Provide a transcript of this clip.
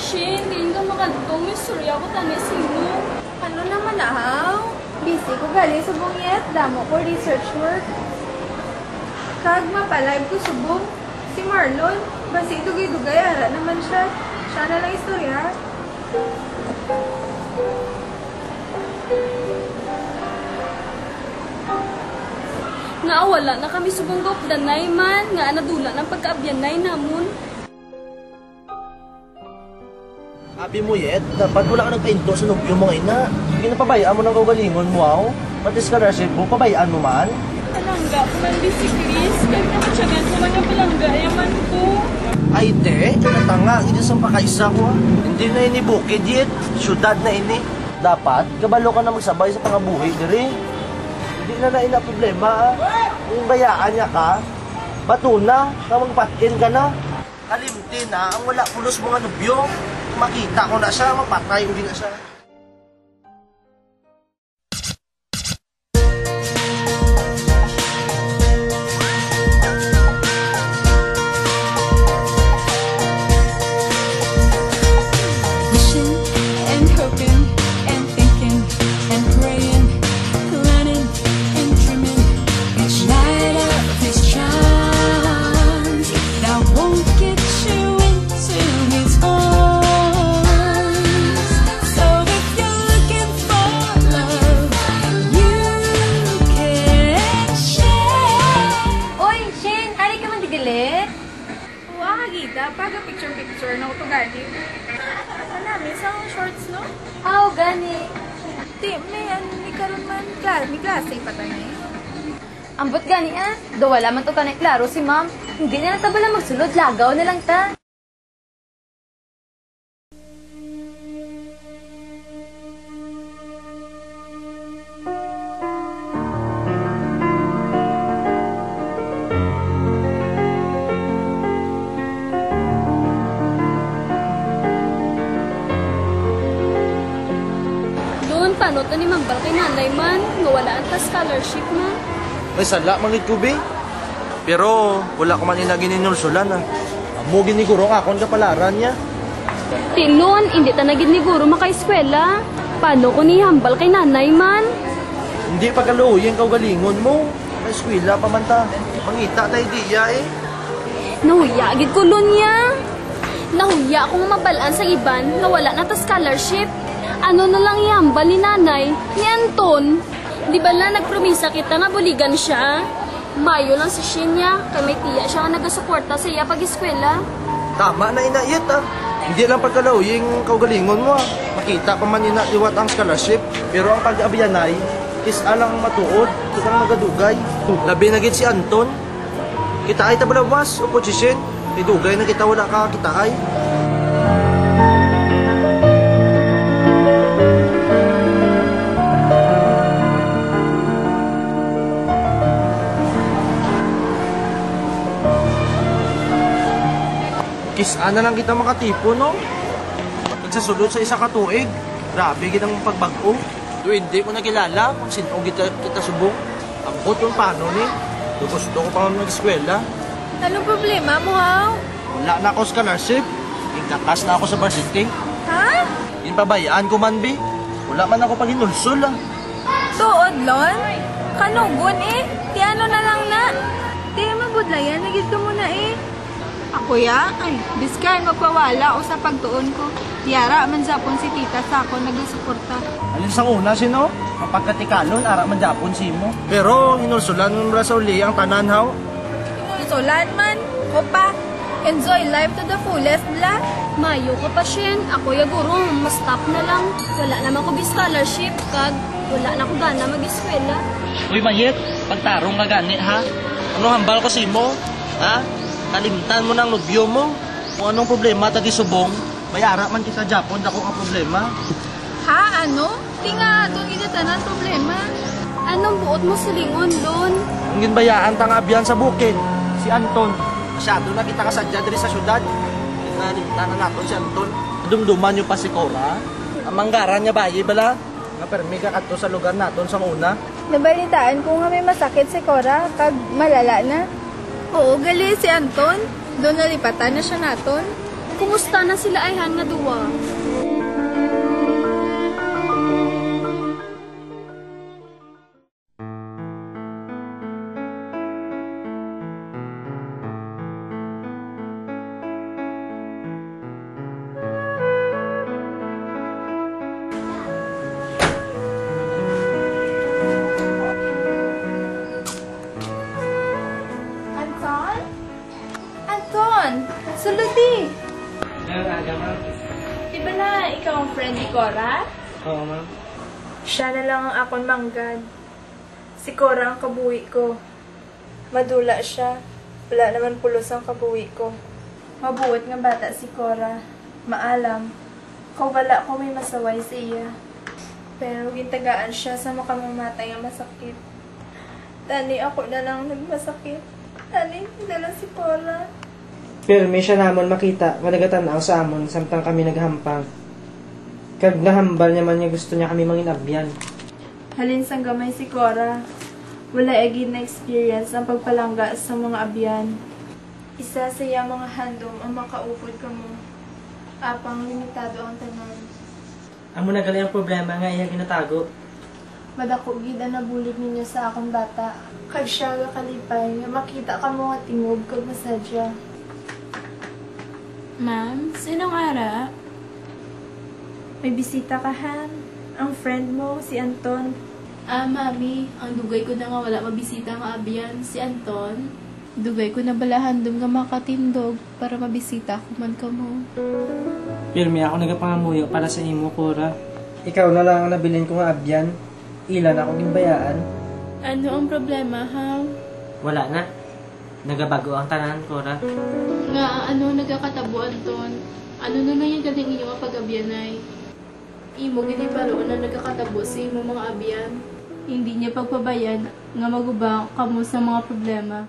Shin, di ka makadutong yung surya ko tani sino. Ano naman ahaw? Busy ko gali subong yet. Damo ko research work. Kag mapalive ko subong. Si Marlon. Basi dugay-dugay. Ara naman siya. Siya na lang istorya. Nga wala na kami subong gopdanay man. Nga nadula ng pagkaabyanay namon. Abi mo yet, dapat wala ka nagpainto sa nubyo mo ngayon na. Ginapabayaan mo ng kaugalingon mo, aw. Pati scholarship mo, pabayaan mo man. Palangga ko man di si Chris. Kahit nakatsagan ko man yung palangga, yaman ko. Ay, te, natanga, hindi sa pakaisa ko. Hindi na ini bukid yet, syudad na ini. Dapat, kabalo ka na magsabay sa pangabuhi, diri. Hindi na ina problema, Kung bayaan niya ka, bato na, magpatin ka na. Kalimti na, ang wala pulos mga nubyo. Makita ko na siya, mapatay ko din na siya. Wishing and hoping and thinking and praying, planning and dreaming, each night of his charms that won't get you into his arms. Paga picture-picture na ito gani. Ano namin, sa shorts, no? Aw, gani. Di, may karoon man, may klase pa tanay. Ambot gani do wala man to kanay klaro si ma'am. Hindi na natabala magsulod, lagaw na lang ta. Panot ni mambal kay nanay man, nga wala ang ta scholarship na. May sala, mangit ko, be. Pero, wala ko man inagininulsulan, Amo giniguro nga akong kapalaran niya. Tilon, hindi ta nagid ni guro makaeskwela. Paano ko ni hambal kay nanay man? Hindi pagkaluhin kaugalingon mo. May eskwela pa man ta. Mangita tayo diya, Nahuya, gid ko lunya. Nahuya akong mabalaan sa iban, nga wala na ta scholarship. Ano na lang ihambal ni nanay, ni Anton. Di ba na nagpromisa kita nga buligan siya? Mayo lang si Shinya, kay may tiya siya nga nagasuporta sa iya pag-eskwela. Tama na inayit, Hindi lang pagkalawing kaugalingon mo, Makita pa man liwat ang scholarship. Pero ang pag-abiyanay, is alang matuod, kitang nagadugay. Labi na gid si Anton. Kita ay tabalawas, o posisyon. Idugay na kita wala ka kita ay. Kisaan na lang kita makatipo, no? Nagsasulod sa isa katuig. Grabe, kitang pagbago. Hindi ko nakilala kung sino kita subong. Ambot yung paano ni. Gusto ko pa mag-eskwela. Anong problema mo, haw? Wala na ako scholarship. Igkakas na ako sa varsity. Ha? Pabayaan ko man, be. Wala man ako pag-inulsul, Tuod, Lon? Kanugon, Ti ano na lang na? Ti, mabudlayan. Nagid ka muna, Ako ya? Ay, biskay magpawala o sa pagtuon ko. Yara man japon si tita sa ako nagsuporta. Alin sa una, sino? Mapagkatikalon, ara man japon si mo. Pero, hinulsulan mo sa uli ang tanan, haw? Hinulsulan man. O pa, enjoy life to the fullest, bla. Mayo ka pa, Shen. Ako ya guro, mas stop na lang. Wala naman ko scholarship, kag wala na ko gana mag-eskwela. Uy, Mayet, pagtarong ka gani, ha? Ano hambal ko si mo? Ha? Kalimtan mo ng nobyo mo. Kung anong problema tagi subong, Mayara man kita Japon, dako ang problema. Ha, ano? Di nga, doon gidatanan problema. Anong buot mo silingon, Lon? Ang ginbayaan tang abyan sa bukid, si Anton. Masyado na kita kasadya diri sa syudad. Nalimtanan naton si Anton. Dumduman nyo pa si Cora. Ang manggaran niya bayi bala. Nga permi ka kadto sa lugar naton sa una. Nabalitaan ko nga may masakit si Cora, kag malala na. Oo, gali si Anton. Doon nalipatan na siya naton. Kumusta na sila ayhan nga duwa? Anton? Anton! Sulodi! Di ba na ikaw ang friend ni Cora? Oo, ma'am. Siya na lang ang akong manggad. Si Cora ang kabuhi ko. Madula siya. Wala naman pulos ang kabuhi ko. Mabuot nga bata si Cora. Maalam. Kawala ko may masaway sa iya. Pero gintagaan siya sa makamamatay ang masakit. Tani ako na lang nagmasakit. Tani, hindi lang si Cora. Pero may siya namon makita, managatan-aw sa amon, samtang kami naghampang. Kag nahambal niya man niya gusto niya kami manginabyan. Halin sang gamay si Cora. Wala agad na experience ang pagpalangga sa mga abyan. Isa sa iya mga handom ang makaupod ka mo. Apang limitado ang tanan. Amo na gali ang problema nga iya ginatago. Madako gid ang nabulig ninyo sa akong bata. Kag siya ga kalipay nga makita ka mo nga tingog kag masadya. Ma'am, sinong ara? May bisita ka, Han. Ang friend mo, si Anton. Mami, ang dugay ko na nga wala mabisita nga abyan, si Anton. Dugay ko na balahan dum nga makatindog para mabisita ko man ka mo. Pero may ako nagapangamuyo para sa imo, Cora. Ikaw na lang ang nabilin ko nga abyan. Ilan ako ginbayaan. Ano ang problema, ha? Wala na. Nagabago ang tanan, Cora. Nga, ano nagakatabo, Anton? Ano na lang yung galing iyo nga pag-abyanay? Imo gini baro na nagakatabo sa imo mga abyan. Hindi niya pagpabayan nga magubang kamo sa mga problema.